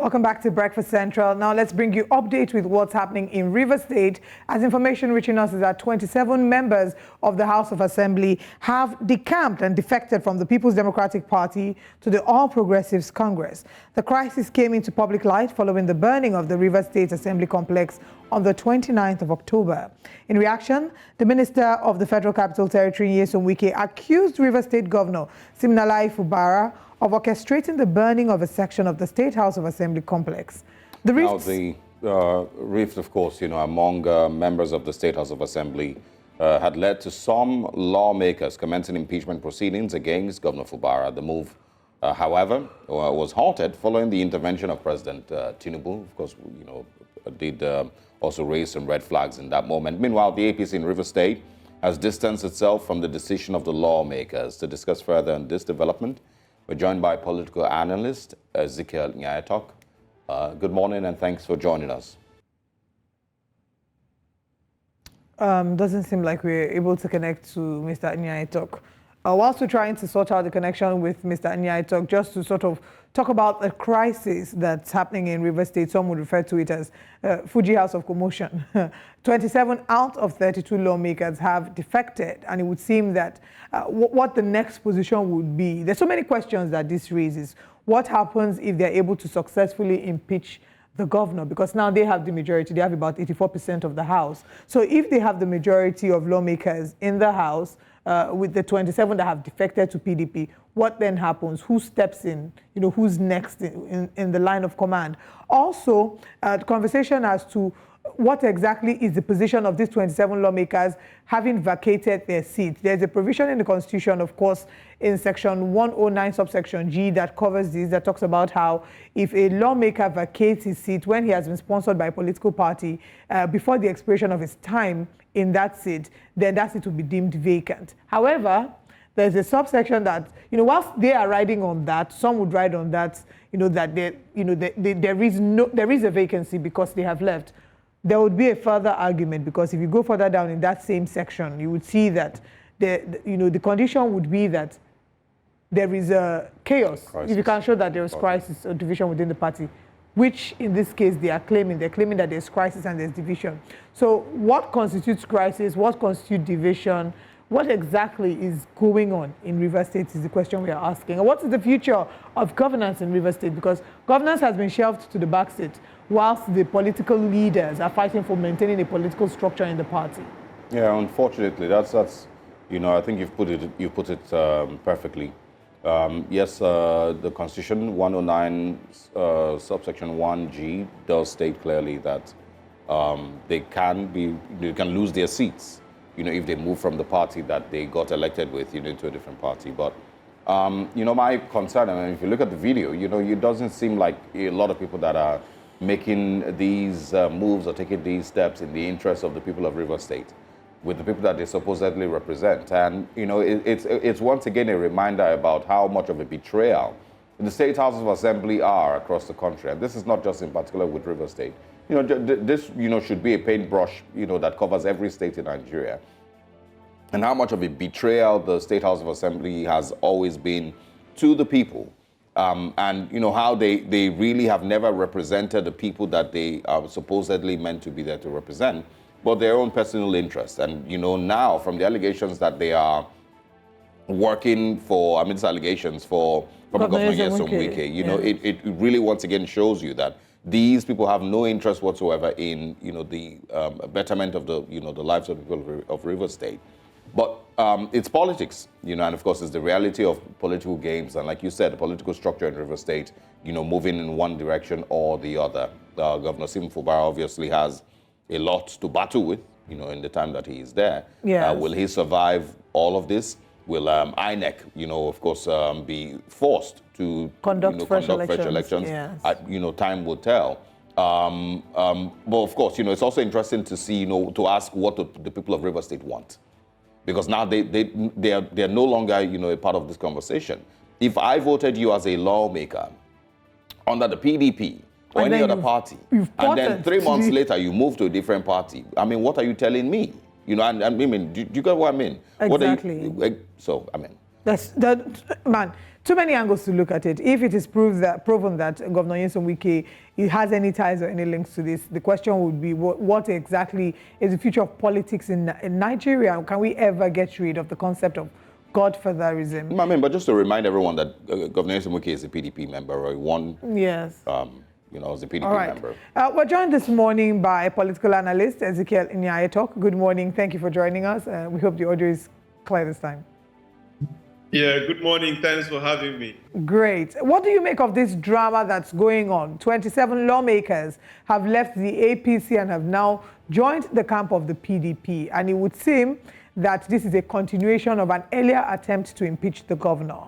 Welcome back to Breakfast Central. Now let's bring you update with what's happening in Rivers State. As information reaching us is that 27 members of the House of Assembly have decamped and defected from the People's Democratic Party to the All Progressives Congress. The crisis came into public light following the burning of the Rivers State Assembly complex on the 29th of October. In reaction, the Minister of the Federal Capital Territory, Nyesom Wike, accused Rivers State Governor Siminalayi Fubara of orchestrating the burning of a section of the State House of Assembly complex. The rift, of course, among members of the State House of Assembly had led to some lawmakers commencing impeachment proceedings against Governor Fubara. The move, however, was halted following the intervention of President Tinubu. Of course, did also raise some red flags in that moment. Meanwhile, the APC in Rivers State has distanced itself from the decision of the lawmakers. To discuss further on this development, we're joined by political analyst Ezekiel, Nya-Etok. Good morning and thanks for joining us. Doesn't seem like we're able to connect to Mr. Nya-Etok. Whilst we're trying to sort out the connection with Mr. Nya-Etok, just to sort of talk about the crisis that's happening in Rivers State, some would refer to it as Fuji House of Commotion. 27 out of 32 lawmakers have defected, and it would seem that what the next position would be. There's so many questions that this raises. What happens if they're able to successfully impeach the governor? Because now they have the majority. They have about 84% of the House. So if they have the majority of lawmakers in the House, with the 27 that have defected to PDP, what then happens? Who steps in? Who's next in the line of command? Also, the conversation as to what exactly is the position of these 27 lawmakers having vacated their seats. There's a provision in the Constitution, of course, in Section 109, subsection G, that covers this, that talks about how if a lawmaker vacates his seat when he has been sponsored by a political party before the expiration of his time in that seat, then that seat will be deemed vacant. However, there's a subsection that, whilst they are riding on that, some would ride on that, that there is a vacancy because they have left. There would be a further argument, because if you go further down in that same section, you would see that the condition would be that there is a chaos. Crisis. If you can show that there is crisis or division within the party, which in this case they're claiming that there's crisis and there's division. So what constitutes crisis? What constitutes division? What exactly is going on in Rivers State is the question we are asking. And what is the future of governance in Rivers State? Because governance has been shelved to the back seat, whilst the political leaders are fighting for maintaining a political structure in the party. Yeah, unfortunately, that's I think you've put it perfectly. Yes, the Constitution 109 subsection 1G does state clearly that they can lose their seats, if they move from the party that they got elected with, into a different party. But my concern, if you look at the video, it doesn't seem like a lot of people that are making these moves or taking these steps in the interest of the people of Rivers State, with the people that they supposedly represent. And, it's once again a reminder about how much of a betrayal the State Houses of Assembly are across the country. And this is not just in particular with Rivers State. This, should be a paintbrush, that covers every state in Nigeria. And how much of a betrayal the State House of Assembly has always been to the people. And, how they really have never represented the people that they are supposedly meant to be there to represent, but their own personal interest. And, now from the allegations that they are working for, these allegations for Governor Nyesom Wike, it really once again shows you that these people have no interest whatsoever in, the betterment of the, the lives of people of Rivers State. But it's politics, and of course it's the reality of political games. And like you said, the political structure in Rivers State, moving in one direction or the other. Governor Nyesom Wike obviously has a lot to battle with, in the time that he is there. Yes. Will he survive all of this? Will INEC, of course, be forced to conduct fresh elections? Yes. Time will tell. But of course, it's also interesting to see, to ask what the people of Rivers State want. Because now they are no longer, a part of this conversation. If I voted you as a lawmaker under the PDP or any other party, and then 3 months later you move to a different party, what are you telling me? Do you get what I mean? Exactly. Man, too many angles to look at it. If it is proven that Governor Nyesom Wike has any ties or any links to this, the question would be what exactly is the future of politics in Nigeria? Can we ever get rid of the concept of godfatherism? I mean, but just to remind everyone that Governor Nyesom Wike is a PDP member, or one. Yes. As a PDP member. We're joined this morning by political analyst Ezekiel Nya-Etok. Good morning. Thank you for joining us. We hope the audio is clear this time. Yeah, good morning. Thanks for having me. Great. What do you make of this drama that's going on? 27 lawmakers have left the APC and have now joined the camp of the PDP. And it would seem that this is a continuation of an earlier attempt to impeach the governor.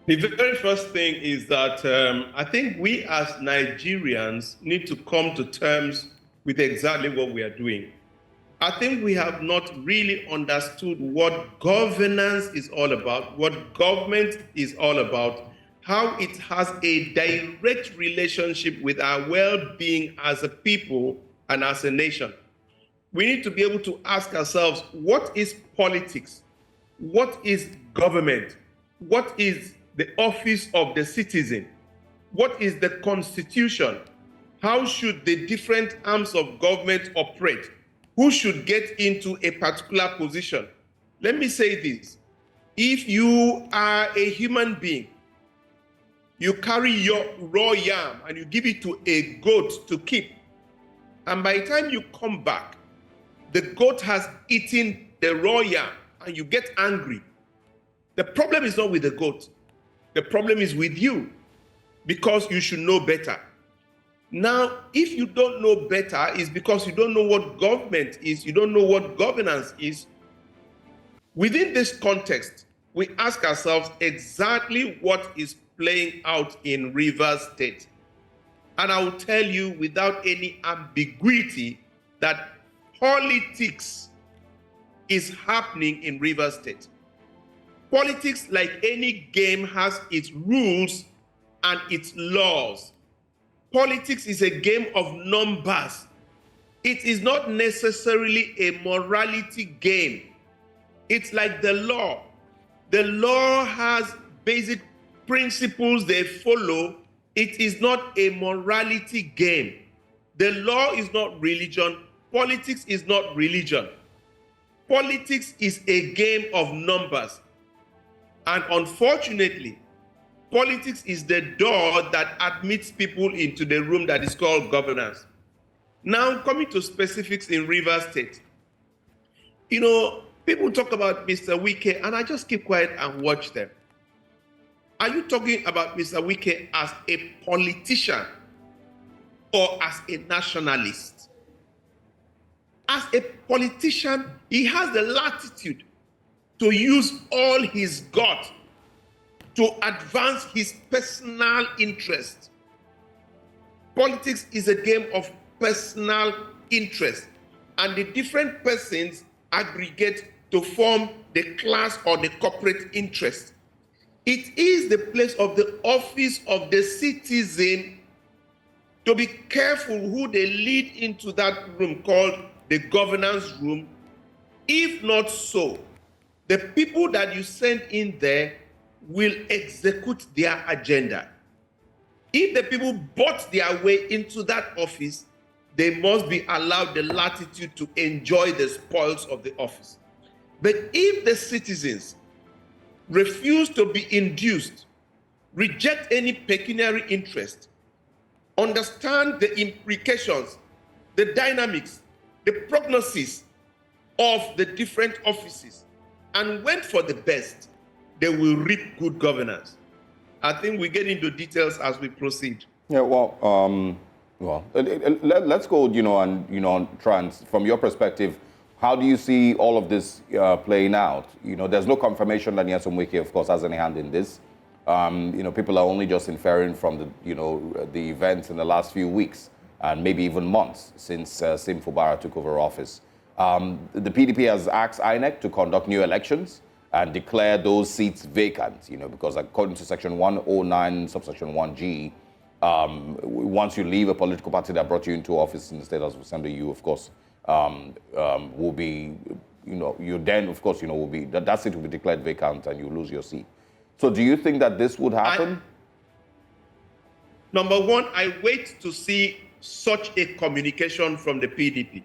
The very first thing is that I think we as Nigerians need to come to terms with exactly what we are doing. I think we have not really understood what governance is all about, what government is all about, how it has a direct relationship with our well-being as a people and as a nation. We need to be able to ask ourselves, what is politics? What is government? What is the office of the citizen? What is the constitution? How should the different arms of government operate? Who should get into a particular position? Let me say this. If you are a human being, you carry your raw yam and you give it to a goat to keep, and by the time you come back, the goat has eaten the raw yam and you get angry. The problem is not with the goat. The problem is with you, because you should know better. Now, if you don't know better, it's because you don't know what government is, you don't know what governance is. Within this context, we ask ourselves exactly what is playing out in Rivers State. And I will tell you without any ambiguity that politics is happening in Rivers State. Politics, like any game, has its rules and its laws. Politics is a game of numbers. It is not necessarily a morality game. It's like the law. The law has basic principles they follow. It is not a morality game. The law is not religion. Politics is not religion. Politics is a game of numbers. And unfortunately, politics is the door that admits people into the room that is called governance. Now, coming to specifics in Rivers State. People talk about Mr. Wike, and I just keep quiet and watch them. Are you talking about Mr. Wike as a politician or as a nationalist? As a politician, he has the latitude to use all he's got to advance his personal interest. Politics is a game of personal interest, and the different persons aggregate to form the class or the corporate interest. It is the place of the office of the citizen to be careful who they lead into that room called the governance room. If not so, the people that you send in there will execute their agenda. If the people bought their way into that office, they must be allowed the latitude to enjoy the spoils of the office. But if the citizens refuse to be induced, reject any pecuniary interest, understand the implications, the dynamics, the prognosis of the different offices, and went for the best, they will reap good governance. I think we get into details as we proceed. Yeah, let's go, and try and, from your perspective, how do you see all of this playing out? There's no confirmation that Nyesom Wike, of course, has any hand in this. People are only just inferring from the events in the last few weeks and maybe even months since Sim Fubara took over office. The PDP has asked INEC to conduct new elections and declare those seats vacant, because according to Section 109, subsection 1G, once you leave a political party that brought you into office in the State House of Assembly, you, of course, will be you then, of course, will be that seat will be declared vacant and you lose your seat. So do you think that this would happen? Number one, I wait to see such a communication from the PDP.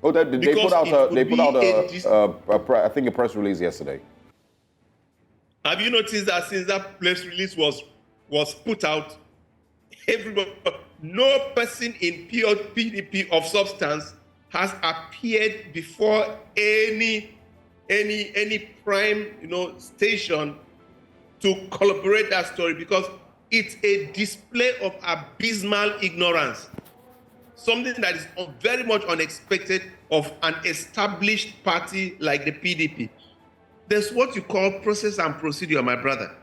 Oh, they put out I think a press release yesterday. Have you noticed that since that press release was put out, no person in pure PDP of substance has appeared before any prime station to collaborate that story, because it's a display of abysmal ignorance, something that is very much unexpected of an established party like the PDP. There's what you call process and procedure, my brother.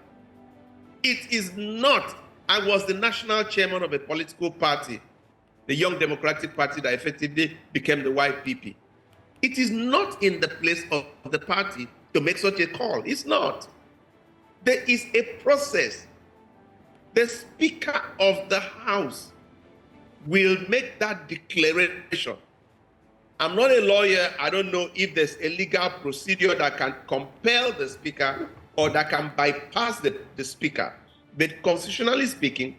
It is not. I was the national chairman of a political party, the Young Democratic Party that effectively became the YPP. It is not in the place of the party to make such a call. It's not. There is a process. The Speaker of the House will make that declaration. I'm not a lawyer. I don't know if there's a legal procedure that can compel the Speaker or that can bypass the Speaker. But constitutionally speaking,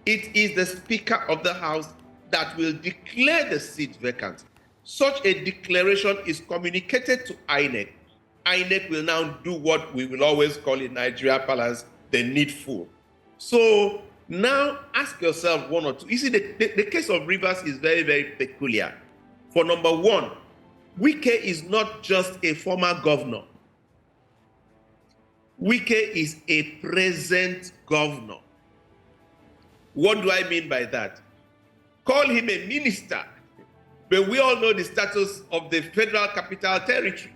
it is the Speaker of the House that will declare the seat vacant. Such a declaration is communicated to INEC. INEC will now do what we will always call in Nigeria parlance the needful. So now ask yourself one or two. You see, the case of Rivers is very, very peculiar. For number one, Wike is not just a former governor. Wike is a present governor. What do I mean by that? Call him a minister, but we all know the status of the Federal Capital Territory,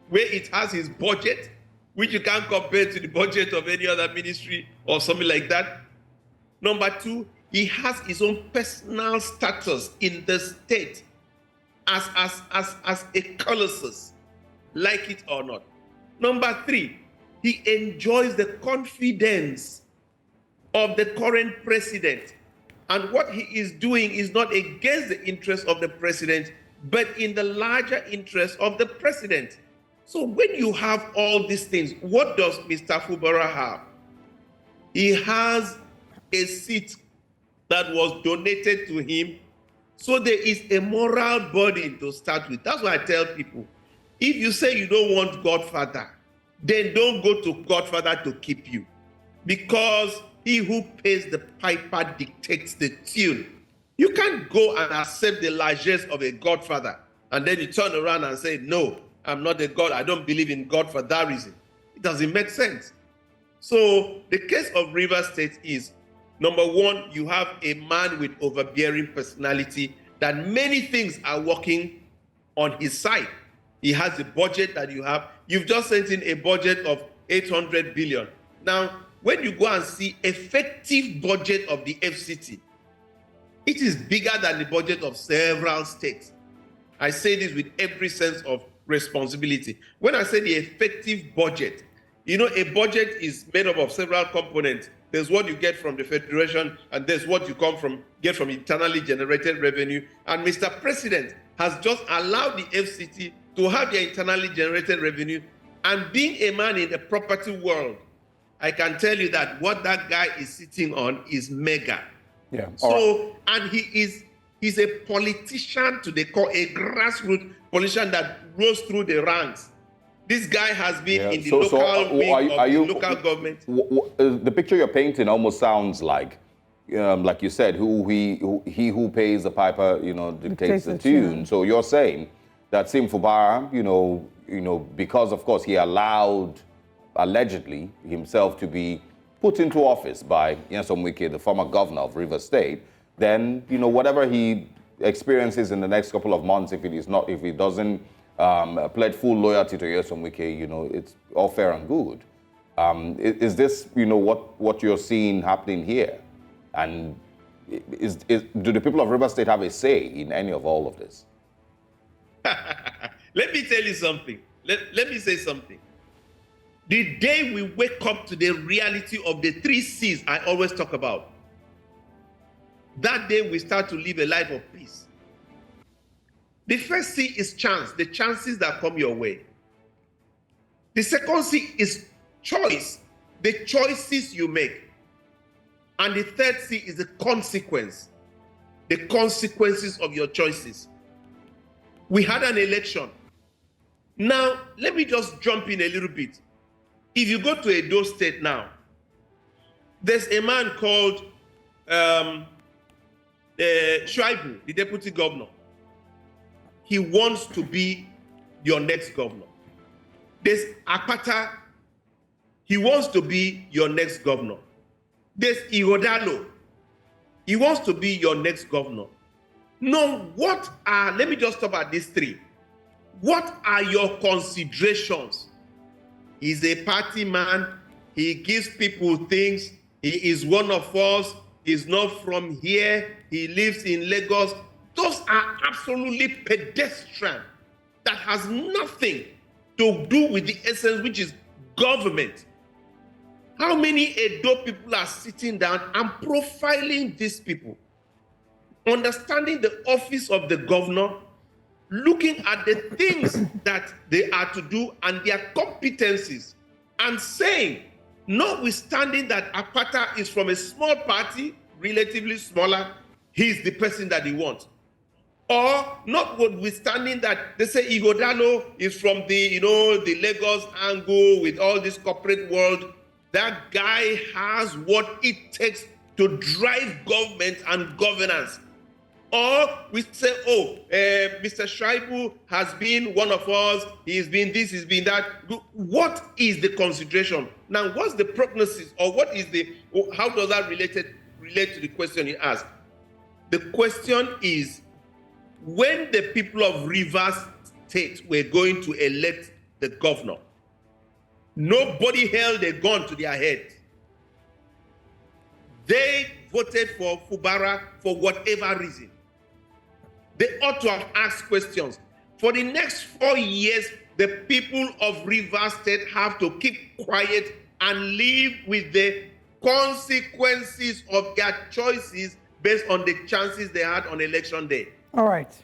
where it has his budget, which you can't compare to the budget of any other ministry or something like that. Number two, he has his own personal status in the state as a colossus, like it or not. Number three, he enjoys the confidence of the current president. And what he is doing is not against the interests of the president, but in the larger interest of the president. So when you have all these things, what does Mr. Fubara have? He has a seat that was donated to him. So there is a moral burden to start with. That's why I tell people, if you say you don't want Godfather, then don't go to Godfather to keep you. Because he who pays the piper dictates the tune. You can't go and accept the largesse of a Godfather and then you turn around and say, no, I'm not a God. I don't believe in God for that reason. It doesn't make sense. So the case of Rivers State is, number one, you have a man with overbearing personality that many things are working on his side. He has the budget that you have. You've just sent in a budget of 800 billion. Now, when you go and see effective budget of the FCT, it is bigger than the budget of several states. I say this with every sense of responsibility. When I say the effective budget, a budget is made up of several components. There's what you get from the Federation, and there's what you get from internally generated revenue. And Mr. President has just allowed the FCT to have their internally generated revenue. And being a man in the property world, I can tell you that what that guy is sitting on is mega. Yeah. So, and he's a politician to the core, a grassroots politician that rose through the ranks. This guy has been in the local government. The picture you're painting almost sounds like you said, he who pays the piper, dictates the tune. So you're saying that Sim Fubara, because of course he allowed allegedly himself to be put into office by Nyesom Wike, the former governor of Rivers State, then whatever he experiences in the next couple of months, if he doesn't pledge full loyalty to Nyesom Wike, it's all fair and good. Is this what you're seeing happening here? And do the people of Rivers State have a say in any of all of this? Let me tell you something. Let me say something. The day we wake up to the reality of the 3 C's I always talk about, that day we start to live a life of peace. The first C is chance, the chances that come your way. The second C is choice, the choices you make. And the third C is the consequence, the consequences of your choices. We had an election. Now, let me just jump in a little bit. If you go to Edo State now, there's a man called Shuaibu, the deputy governor. He wants to be your next governor. There's Akpata. He wants to be your next governor. There's Ihodalo. He wants to be your next governor. Now, let me just talk about these three. What are your considerations? He's a party man. He gives people things. He is one of us. He's not from here. He lives in Lagos. Those are absolutely pedestrian. That has nothing to do with the essence, which is government. How many Edo people are sitting down and profiling these people? Understanding the office of the governor, looking at the things that they are to do and their competencies, and saying, notwithstanding that Akpata is from a small party, relatively smaller, he's the person that he wants. Or notwithstanding that they say Igodalo is from the Lagos angle with all this corporate world, that guy has what it takes to drive government and governance. Or we say, Mr. Shuaibu has been one of us, he's been this, he's been that. What is the consideration? Now, what's the prognosis, or how does that relate to the question he asked? The question is, when the people of Rivers State were going to elect the governor, nobody held a gun to their head. They voted for Fubara for whatever reason. They ought to have asked questions. For the next 4 years, the people of Rivers State have to keep quiet and live with the consequences of their choices based on the chances they had on election day. All right.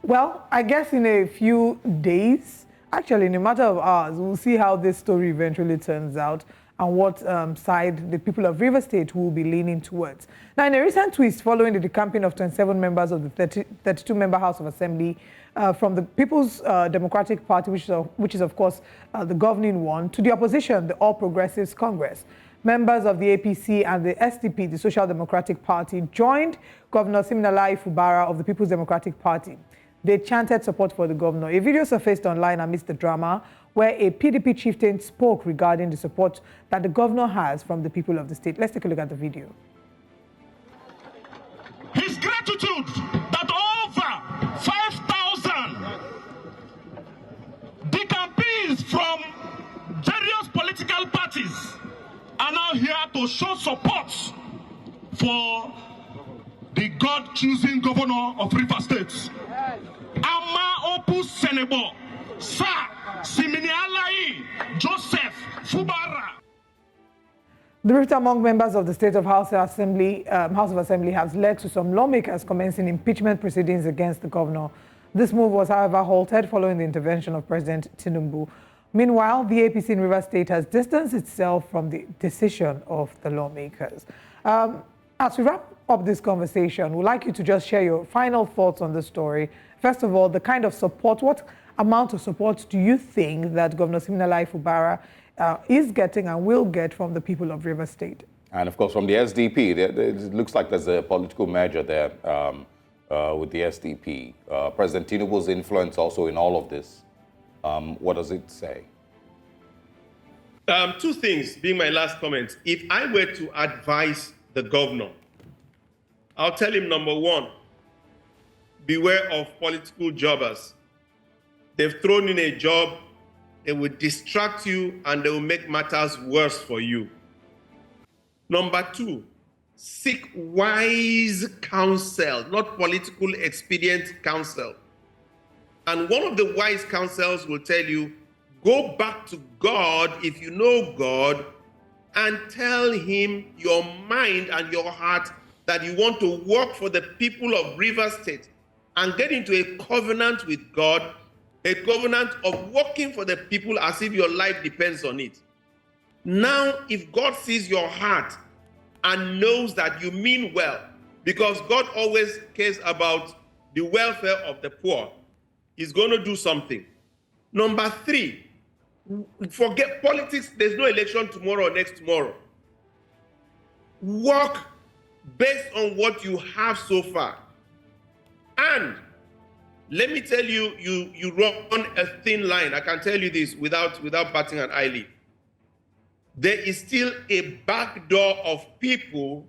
Well, I guess in a few days, actually in a matter of hours, we'll see how this story eventually turns out and what side the people of Rivers State will be leaning towards. Now, in a recent twist following the decamping of 27 members of the 32-member House of Assembly from the People's Democratic Party, which is of course the governing one, to the opposition, the All Progressives Congress, members of the APC and the SDP, the Social Democratic Party, joined Governor Siminalayi Fubara of the People's Democratic Party. They chanted support for the governor. A video surfaced online amidst the drama where a PDP chieftain spoke regarding the support that the governor has from the people of the state. Let's take a look at the video. His gratitude that over 5,000 decampees from various political parties are now here to show support for the God-choosing governor of Rivers State. Ama Opus Senebo, Sir Siminalayi Fubara. The rift among members of the State of House of Assembly has led to some lawmakers commencing impeachment proceedings against the governor. This move was, however, halted following the intervention of President Tinubu. Meanwhile, the APC in Rivers State has distanced itself from the decision of the lawmakers. As we wrap up this conversation, we'd like you to just share your final thoughts on the story. First of all, the kind of support, what amount of support do you think that Governor Siminalayi Fubara is getting and will get from the people of Rivers State? And of course, from the SDP, it looks like there's a political merger there with the SDP. President Tinubu's influence also in all of this. What does it say? Two things, being my last comment. If I were to advise the governor, I'll tell him, number one, beware of political jobbers. They've thrown in a job, they will distract you and they will make matters worse for you. Number two, seek wise counsel, not political expedient counsel. And one of the wise counsels will tell you, go back to God if you know God and tell him your mind and your heart that you want to work for the people of Rivers State and get into a covenant with God, a covenant of working for the people as if your life depends on it. Now, if God sees your heart and knows that you mean well, because God always cares about the welfare of the poor, He's going to do something. Number 3, forget politics. There's no election tomorrow or next tomorrow. Work based on what you have so far. And let me tell you, you run a thin line. I can tell you this without batting an eyelid. There is still a back door of people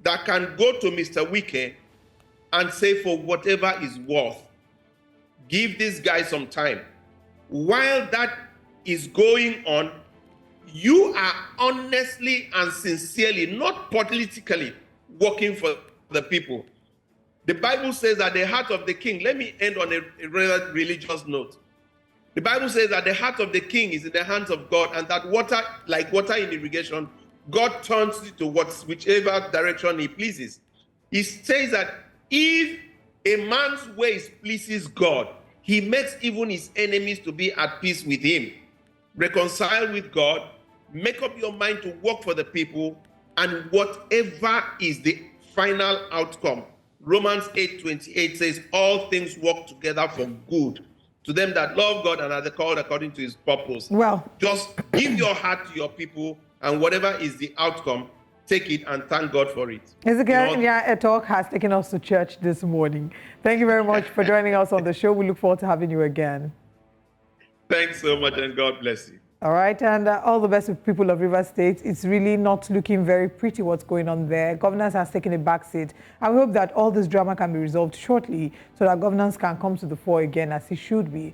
that can go to Mr. Wike and say, for whatever is worth, give this guy some time. While that is going on, you are honestly and sincerely, not politically, working for the people. The Bible says that the heart of the king, let me end on a rather religious note. The Bible says that the heart of the king is in the hands of God, and that water, like water in irrigation, God turns it to whichever direction he pleases. He says that if a man's ways pleases God, he makes even his enemies to be at peace with him. Reconcile with God, make up your mind to work for the people, and whatever is the final outcome. Romans 8:28 says, all things work together for good to them that love God and are called according to his purpose. Well, just give your heart to your people, and whatever is the outcome, take it and thank God for it. Ezekiel, Nya-Etok has taken us to church this morning. Thank you very much for joining us on the show. We look forward to having you again. Thanks so much, and God bless you. All right, and all the best with people of Rivers State. It's really not looking very pretty what's going on there. Governance has taken a back seat. I hope that all this drama can be resolved shortly so that governance can come to the fore again as it should be.